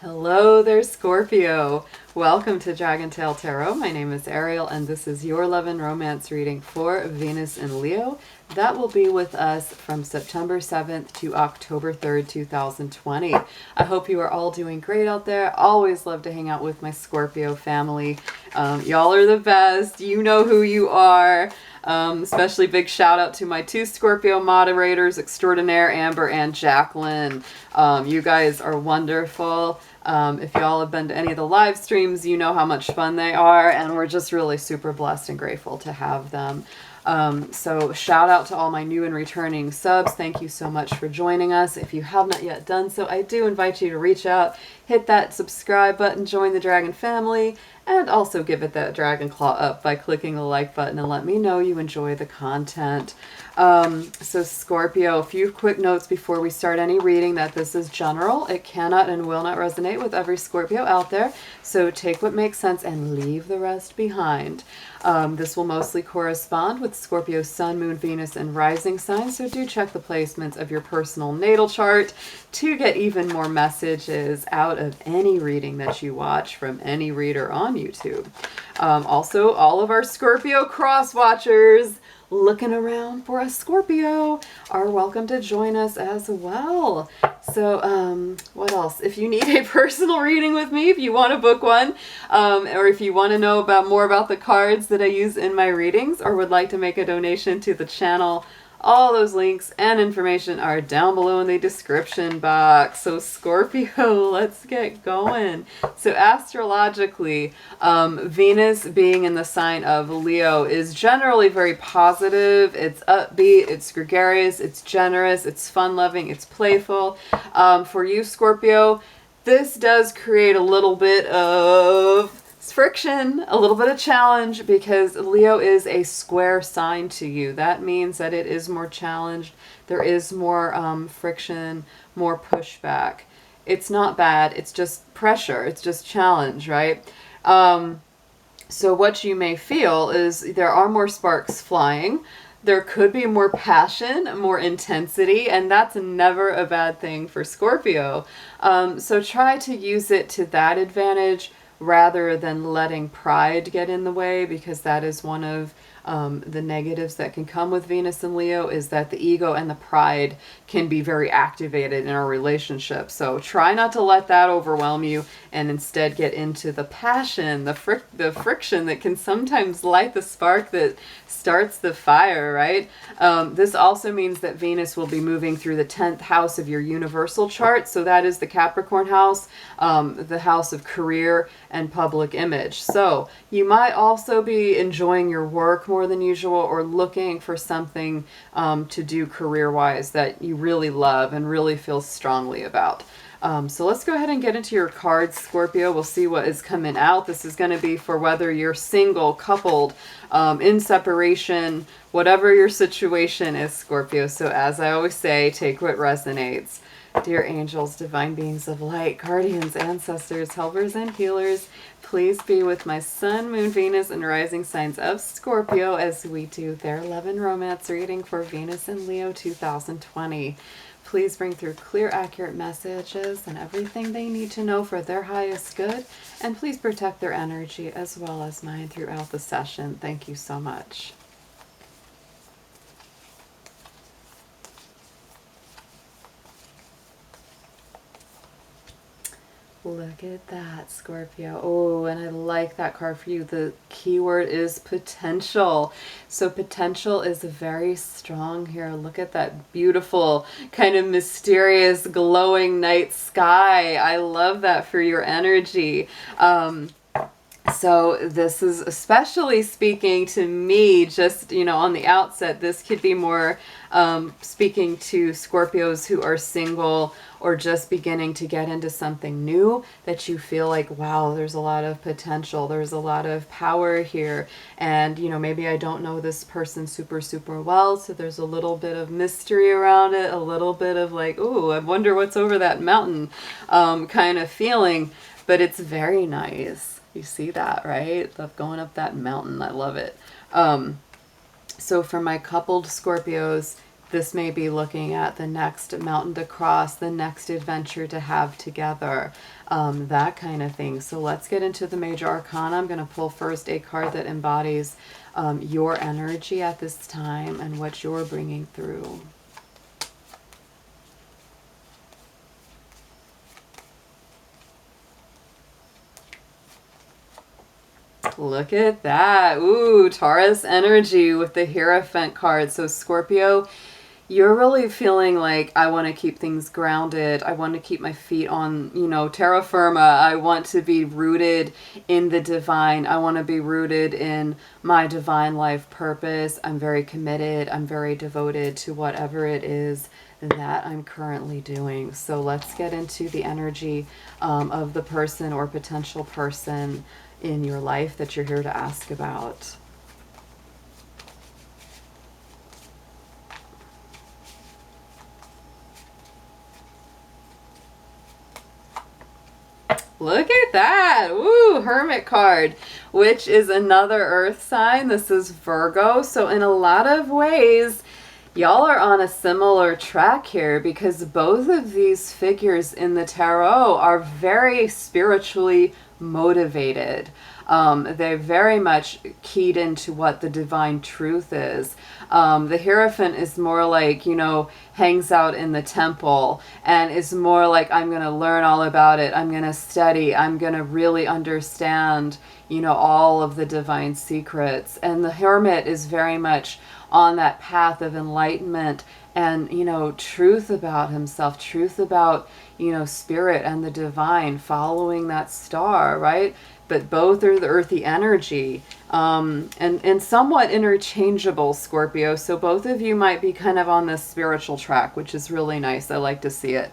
Hello there, Scorpio. Welcome to DragonTaleTarot. My name is Ariel, and this is your love and romance reading for Venus in Leo. That will be with us from September 7th to October 3rd, 2020. I hope you are all doing great out there. Always love to hang out with my Scorpio family. Y'all are the best. You know who you are. Especially big shout out to my two Scorpio moderators extraordinaire, Amber and Jacqueline. You guys are wonderful. If y'all have been to any of the live streams, you know how much fun they are, and we're just really super blessed and grateful to have them. So shout out to all my new and returning subs. Thank you so much for joining us. If you have not yet done so, I do invite you to reach out, hit that subscribe button, join the Dragon family, and also give it that dragon claw up by clicking the like button and let me know you enjoy the content. So Scorpio, a few quick notes before we start any reading that this is general. It cannot and will not resonate with every Scorpio out there. So take what makes sense and leave the rest behind. This will mostly correspond with Scorpio's Sun, Moon, Venus, and Rising signs. So do check the placements of your personal natal chart to get even more messages out of any reading that you watch from any reader on YouTube. Also, all of our Scorpio cross watchers looking around for a Scorpio are welcome to join us as well. So what else? If you need a personal reading with me, if you want to book one, or if you want to know more about the cards that I use in my readings, or would like to make a donation to the channel, all those links and information are down below in the description box. So Scorpio, let's get going. So astrologically, Venus being in the sign of Leo is generally very positive. It's upbeat, it's gregarious, it's generous, it's fun-loving, it's playful. For you, Scorpio, this does create a little bit of friction, a little bit of challenge, because Leo is a square sign to you. That means that it is more challenged. There is more friction, more pushback. It's not bad. It's just pressure. It's just challenge, right? So what you may feel is there are more sparks flying. There could be more passion, more intensity, and that's never a bad thing for Scorpio. So try to use it to that advantage rather than letting pride get in the way, because that is one of the negatives that can come with Venus and Leo, is that the ego and the pride can be very activated in our relationship. So try not to let that overwhelm you, and instead get into the passion, the friction that can sometimes light the spark that starts the fire, right? This also means that Venus will be moving through the 10th house of your universal chart. So that is the Capricorn house, the house of career and public image. So you might also be enjoying your work more than usual, or looking for something to do career-wise that you really love and really feel strongly about. So let's go ahead and get into your cards, Scorpio. We'll see what is coming out. This is going to be for whether you're single, coupled, in separation, whatever your situation is, Scorpio. So as I always say, take what resonates. Dear angels, divine beings of light, guardians, ancestors, helpers, and healers, please be with my Sun, Moon, Venus, and Rising signs of Scorpio as we do their love and romance reading for Venus and Leo 2020. Please bring through clear, accurate messages and everything they need to know for their highest good. And please protect their energy as well as mine throughout the session. Thank you so much. Look at that, Scorpio. Oh, and I like that card for you. The keyword is potential. So potential is very strong here. Look at that beautiful, kind of mysterious, glowing night sky. I love that for your energy. So this is especially speaking to me, just, on the outset. This could be more speaking to Scorpios who are single or just beginning to get into something new, that you feel like, wow, there's a lot of potential. There's a lot of power here. And, maybe I don't know this person super, super well. So there's a little bit of mystery around it, a little bit of like, ooh, I wonder what's over that mountain kind of feeling. But it's very nice. You see that, right? Love going up that mountain. I love it. So for my coupled Scorpios, This may be looking at the next mountain to cross, the next adventure to have together, that kind of thing. So let's get into the major arcana. I'm going to pull first a card that embodies your energy at this time and what you're bringing through. Look at that. Ooh, Taurus energy with the Hierophant card. So Scorpio, you're really feeling like, I want to keep things grounded. I want to keep my feet on, you know, terra firma. I want to be rooted in the divine. I want to be rooted in my divine life purpose. I'm very committed. I'm very devoted to whatever it is that I'm currently doing. So let's get into the energy of the person or potential person in your life that you're here to ask about. Look at that. Ooh, Hermit card, which is another earth sign. This is Virgo. So in a lot of ways, y'all are on a similar track here, because both of these figures in the tarot are very spiritually motivated. They're very much keyed into what the divine truth is. The Hierophant is more like, you know, hangs out in the temple and is more like, I'm going to learn all about it. I'm going to study. I'm going to really understand, you know, all of the divine secrets. And the Hermit is very much on that path of enlightenment and, you know, truth about himself, truth about, you know, spirit and the divine, following that star, right? But both are the earthy energy, and somewhat interchangeable, Scorpio. So both of you might be kind of on this spiritual track, which is really nice. I like to see it.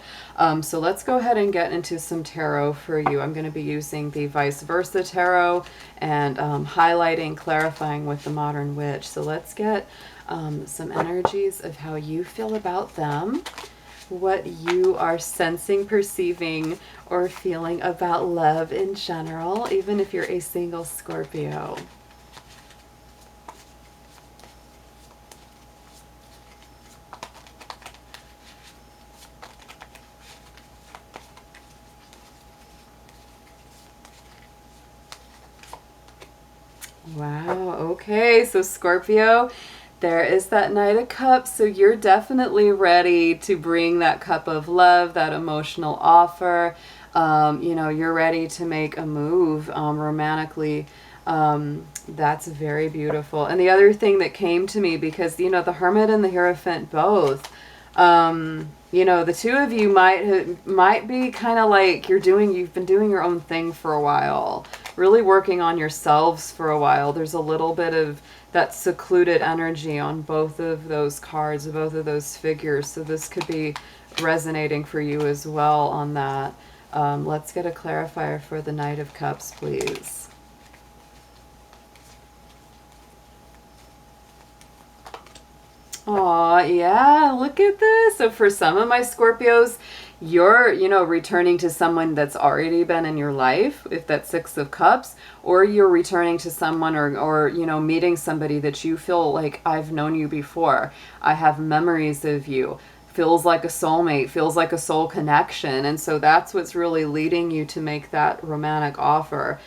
So let's go ahead and get into some tarot for you. I'm going to be using the vice versa tarot and highlighting, clarifying with the modern witch. So let's get some energies of how you feel about them, what you are sensing, perceiving, or feeling about love in general, even if you're a single Scorpio. Wow, okay, so Scorpio, there is that Knight of Cups, so you're definitely ready to bring that cup of love, that emotional offer. You know, you're ready to make a move romantically. That's very beautiful. And the other thing that came to me, because, you know, the Hermit and the Hierophant both, you know, the two of you might be kind of like you've been doing your own thing for a while, really working on yourselves for a while. There's a little bit of that secluded energy on both of those cards, both of those figures. So this could be resonating for you as well on that. Let's get a clarifier for the Knight of Cups, please. Aw, yeah, look at this. So for some of my Scorpios, you're, you know, returning to someone that's already been in your life, if that's Six of Cups, or you're returning to someone or, you know, meeting somebody that you feel like, I've known you before. I have memories of you. Feels like a soulmate, feels like a soul connection. And so that's what's really leading you to make that romantic offer.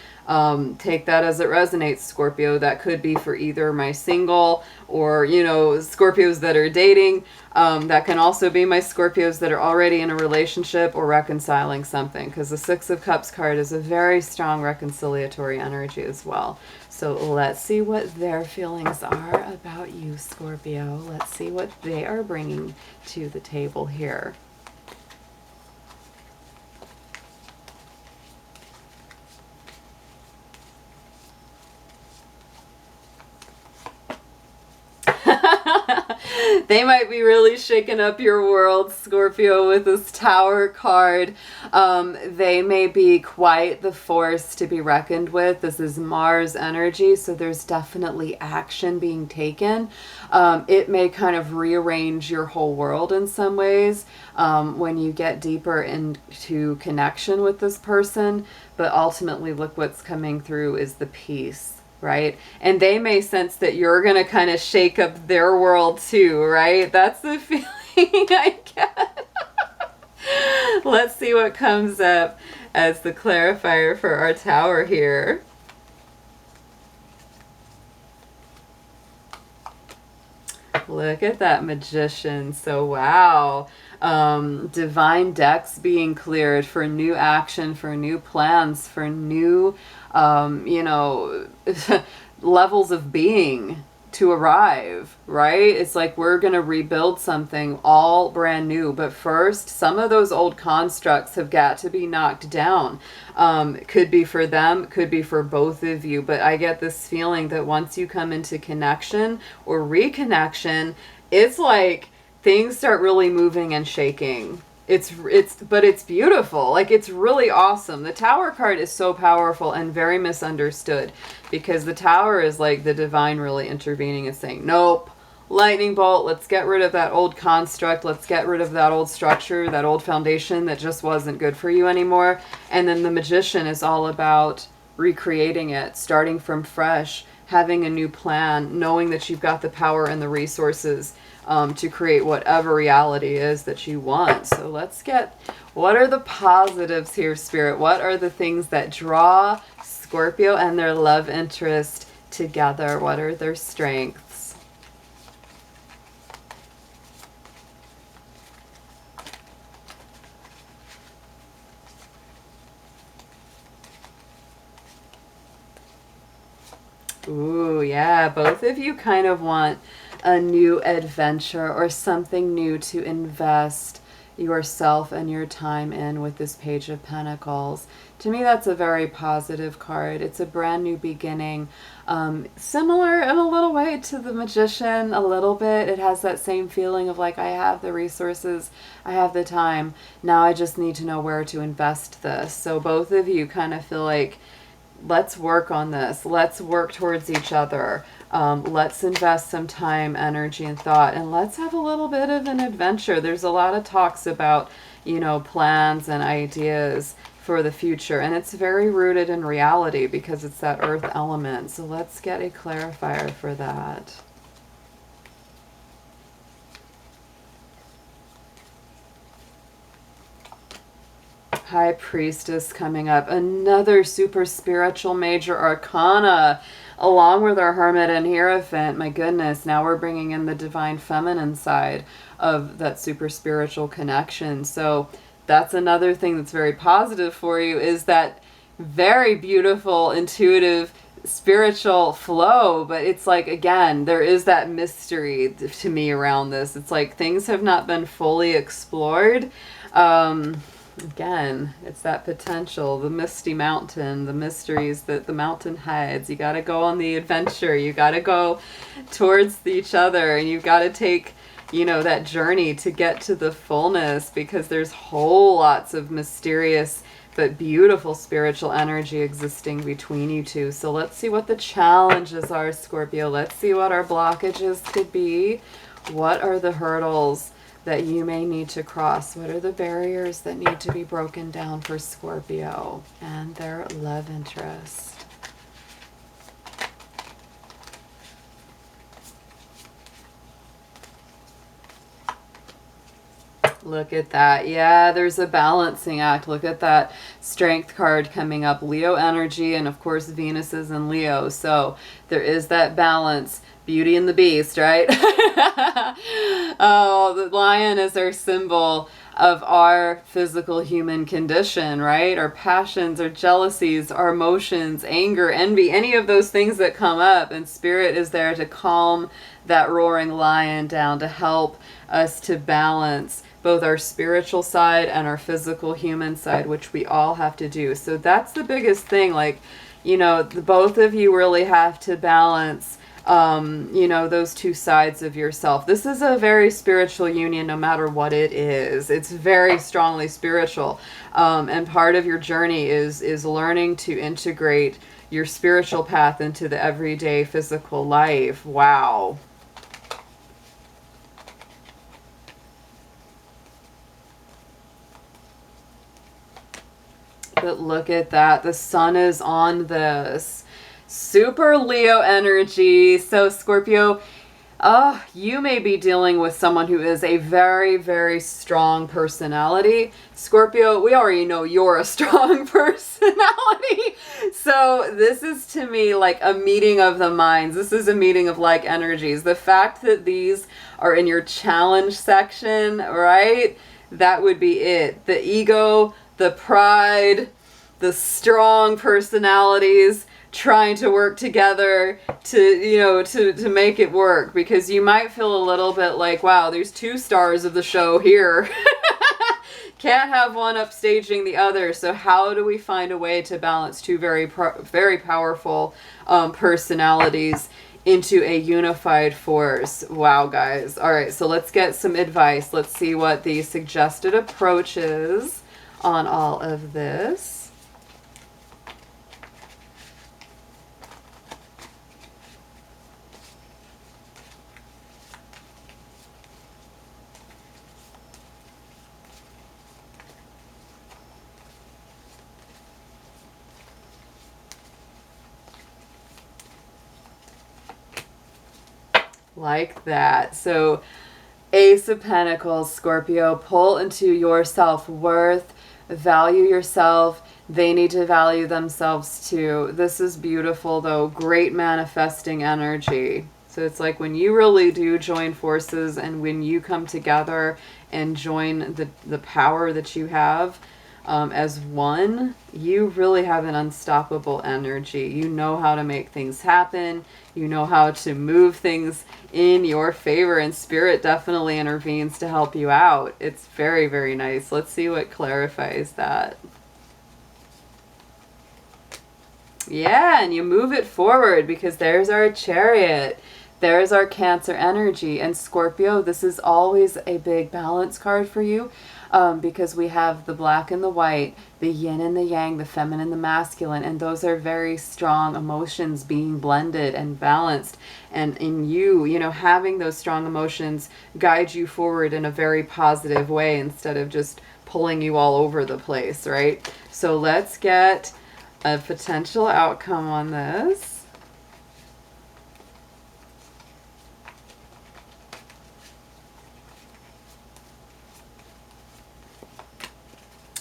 Take that as it resonates, Scorpio. That could be for either my single or, you know, Scorpios that are dating. That can also be my Scorpios that are already in a relationship or reconciling something, because the Six of Cups card is a very strong reconciliatory energy as well. So let's see what their feelings are about you, Scorpio. Let's see what they are bringing to the table here. They might be really shaking up your world, Scorpio, with this Tower card. They may be quite the force to be reckoned with. This is Mars energy, so there's definitely action being taken. It may kind of rearrange your whole world in some ways when you get deeper into connection with this person. But ultimately, look what's coming through is the peace. right? And they may sense that you're going to kind of shake up their world too, right? That's the feeling I get. Let's see what comes up as the clarifier for our tower here. Look at that Magician. So wow. Divine decks being cleared for new action, for new plans, for new, you know, levels of being to arrive, right? It's like we're going to rebuild something all brand new. But first, some of those old constructs have got to be knocked down. It could be for them, could be for both of you. But I get this feeling that once you come into connection or reconnection, it's like things start really moving and shaking. But it's beautiful. Like, it's really awesome. The Tower card is so powerful and very misunderstood, because the Tower is like the divine really intervening and saying, nope, lightning bolt, let's get rid of that old construct. Let's get rid of that old structure, that old foundation that just wasn't good for you anymore. And then the Magician is all about recreating it, starting from fresh, having a new plan, knowing that you've got the power and the resources to create whatever reality is that you want. So let's get, what are the positives here, Spirit? What are the things that draw Scorpio and their love interest together? What are their strengths? Ooh, yeah, both of you kind of want a new adventure or something new to invest yourself and your time in with this Page of Pentacles. To me, that's a very positive card. It's a brand new beginning. Similar in a little way to the Magician, a little bit. It has that same feeling of like, I have the resources, I have the time. Now I just need to know where to invest this. So both of you kind of feel like, let's work on this. Let's work towards each other. Let's invest some time, energy, and thought, and let's have a little bit of an adventure. There's a lot of talks about, you know, plans and ideas for the future, and it's very rooted in reality because it's that earth element. So let's get a clarifier for that. High Priestess coming up. Another super spiritual major arcana, along with our Hermit and Hierophant. My goodness, now we're bringing in the divine feminine side of that super spiritual connection. So that's another thing that's very positive for you, is that very beautiful, intuitive, spiritual flow. But it's like, again, there is that mystery to me around this. It's like things have not been fully explored. Again, it's that potential, the misty mountain, the mysteries that the mountain hides. You got to go on the adventure. You got to go towards each other, and you've got to take, you know, that journey to get to the fullness, because there's whole lots of mysterious but beautiful spiritual energy existing between you two. So let's see what the challenges are, Scorpio. Let's see what our blockages could be. What are the hurdles that you may need to cross? What are the barriers that need to be broken down for Scorpio and their love interest? Look at that. Yeah, there's a balancing act. Look at that Strength card coming up. Leo energy, and of course Venus is in Leo. So there is that balance. Beauty and the Beast, right? Oh, the lion is our symbol of our physical human condition, right? Our passions, our jealousies, our emotions, anger, envy, any of those things that come up. And Spirit is there to calm that roaring lion down, to help us to balance both our spiritual side and our physical human side, which we all have to do. So that's the biggest thing. Like, you know, both of you really have to balance you know, those two sides of yourself. This is a very spiritual union, no matter what it is. It's very strongly spiritual. And part of your journey is learning to integrate your spiritual path into the everyday physical life. Wow. But look at that. The sun is on this. super Leo energy. So Scorpio, you may be dealing with someone who is a very, very strong personality. Scorpio, we already know you're a strong personality. So this is to me like a meeting of the minds. This is a meeting of like energies. The fact that these are in your challenge section, right? That would be it. The ego, the pride, the strong personalities trying to work together to make it work, because you might feel a little bit like, wow, there's two stars of the show here. Can't have one upstaging the other. So how do we find a way to balance two very powerful personalities into a unified force? Wow, guys. All right, so let's get some advice. Let's see what the suggested approach is on all of this. Like that. So Ace of Pentacles, Scorpio, pull into your self-worth, value yourself. They need to value themselves too. This is beautiful though. Great manifesting energy. So it's like when you really do join forces and when you come together and join the power that you have as one, you really have an unstoppable energy. You know how to make things happen. You know how to move things in your favor, and Spirit definitely intervenes to help you out. It's very, very nice. Let's see what clarifies that. Yeah, and you move it forward because there's our Chariot. There's our Cancer energy. And Scorpio, this is always a big balance card for you. Because we have the black and the white, the yin and the yang, the feminine, the masculine, and those are very strong emotions being blended and balanced. And in you, having those strong emotions guide you forward in a very positive way instead of just pulling you all over the place, right? So let's get a potential outcome on this.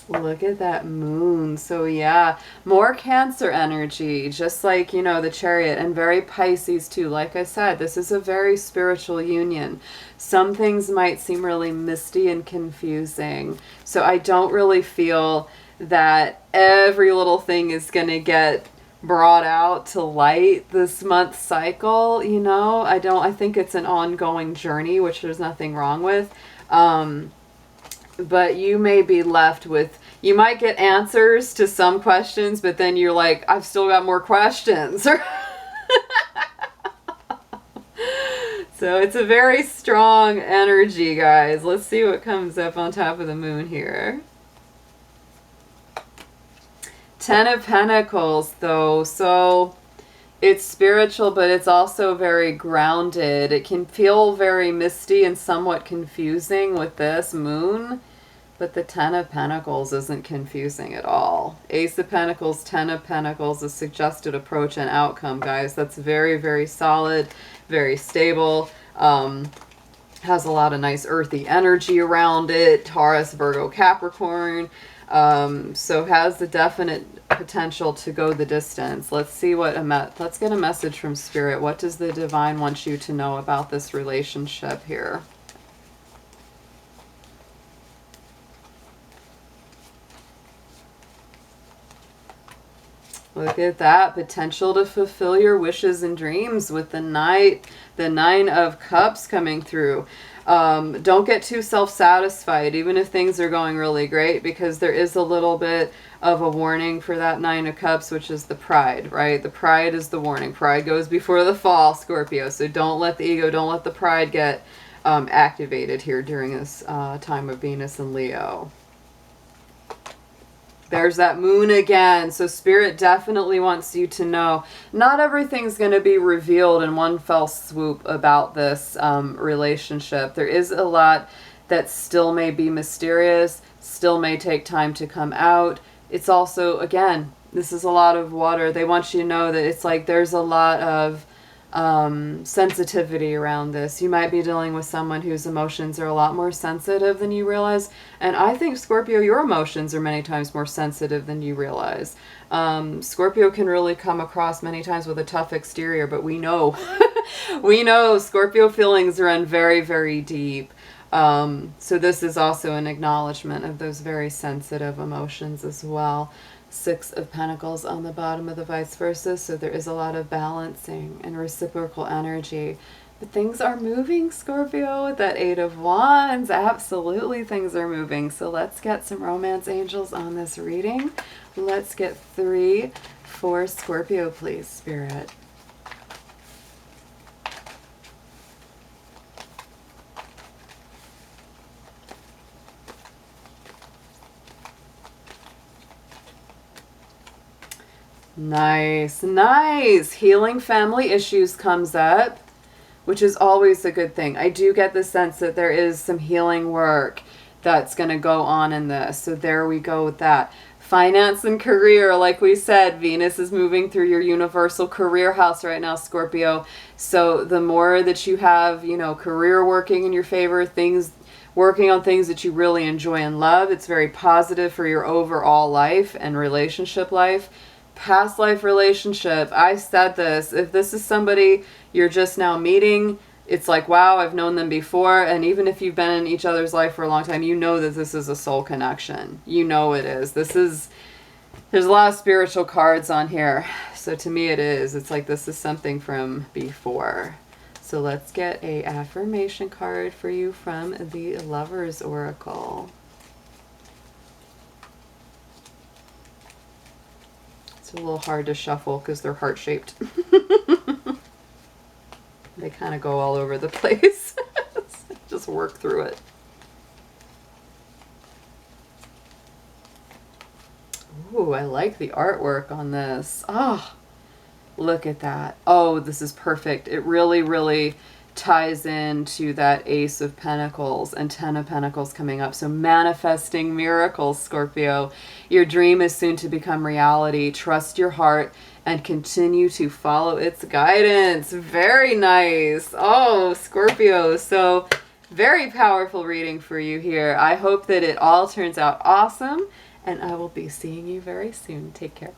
Look at that moon. So yeah, more Cancer energy, just like, the Chariot, and very Pisces too. Like I said, this is a very spiritual union. Some things might seem really misty and confusing. So I don't really feel that every little thing is going to get brought out to light this month's cycle. I think it's an ongoing journey, which there's nothing wrong with. But you may be left with, you might get answers to some questions, but then you're like, I've still got more questions. So it's a very strong energy, guys. Let's see what comes up on top of the moon here. Ten of Pentacles, though. So it's spiritual, but it's also very grounded. It can feel very misty and somewhat confusing with this moon, but the Ten of Pentacles isn't confusing at all. Ace of Pentacles, Ten of Pentacles, a suggested approach and outcome, guys. That's very, very solid, very stable. Has a lot of nice earthy energy around it. Taurus, Virgo, Capricorn. So has the definite potential to go the distance. Let's see what let's get a message from Spirit. What does the divine want you to know about this relationship here? Look at that potential to fulfill your wishes and dreams with the Nine of Cups coming through. Don't get too self-satisfied, even if things are going really great, because there is a little bit of a warning for that Nine of Cups, which is the pride, right? The pride is the warning. Pride goes before the fall, Scorpio. So don't let the ego, don't let the pride get activated here during this time of Venus and Leo. There's that moon again. So Spirit definitely wants you to know not everything's going to be revealed in one fell swoop about this relationship. There is a lot that still may be mysterious, still may take time to come out. it's also, again, this is a lot of water. They want you to know that it's like there's a lot of sensitivity around this. You might be dealing with someone whose emotions are a lot more sensitive than you realize. And I think, Scorpio, your emotions are many times more sensitive than you realize. Scorpio can really come across many times with a tough exterior, but we know, we know Scorpio feelings run very, very deep. So this is also an acknowledgement of those very sensitive emotions as well. 6 of Pentacles on the bottom of the vice versa, so there is a lot of balancing and reciprocal energy. But things are moving, Scorpio, with that 8 of Wands. Absolutely, things are moving. So let's get some romance angels on this reading. Let's get 3 for Scorpio, please, Spirit. Nice, nice. Healing family issues comes up, which is always a good thing. I do get the sense that there is some healing work that's going to go on in this. So there we go with that. Finance and career, like we said, Venus is moving through your universal career house right now, Scorpio. So the more that you have, you know, career working in your favor, things, working on things that you really enjoy and love, it's very positive for your overall life and relationship life. Past life relationship, I said this, if this is somebody you're just now meeting, it's like, wow, I've known them before. And even if you've been in each other's life for a long time, you know that this is a soul connection. You know it is. This is, there's a lot of spiritual cards on here. So to me it is. It's like this is something from before. So let's get a affirmation card for you from the Lover's Oracle. A little hard to shuffle because they're heart-shaped. They kind of go all over the place. Just work through it. Ooh, I like the artwork on this. Oh, look at that. Oh, this is perfect. It really, really ties into that Ace of Pentacles and 10 of Pentacles coming up. So manifesting miracles, Scorpio. Your dream is soon to become reality. Trust your heart and continue to follow its guidance. Very nice. Oh, Scorpio. So very powerful reading for you here. I hope that it all turns out awesome, and I will be seeing you very soon. Take care.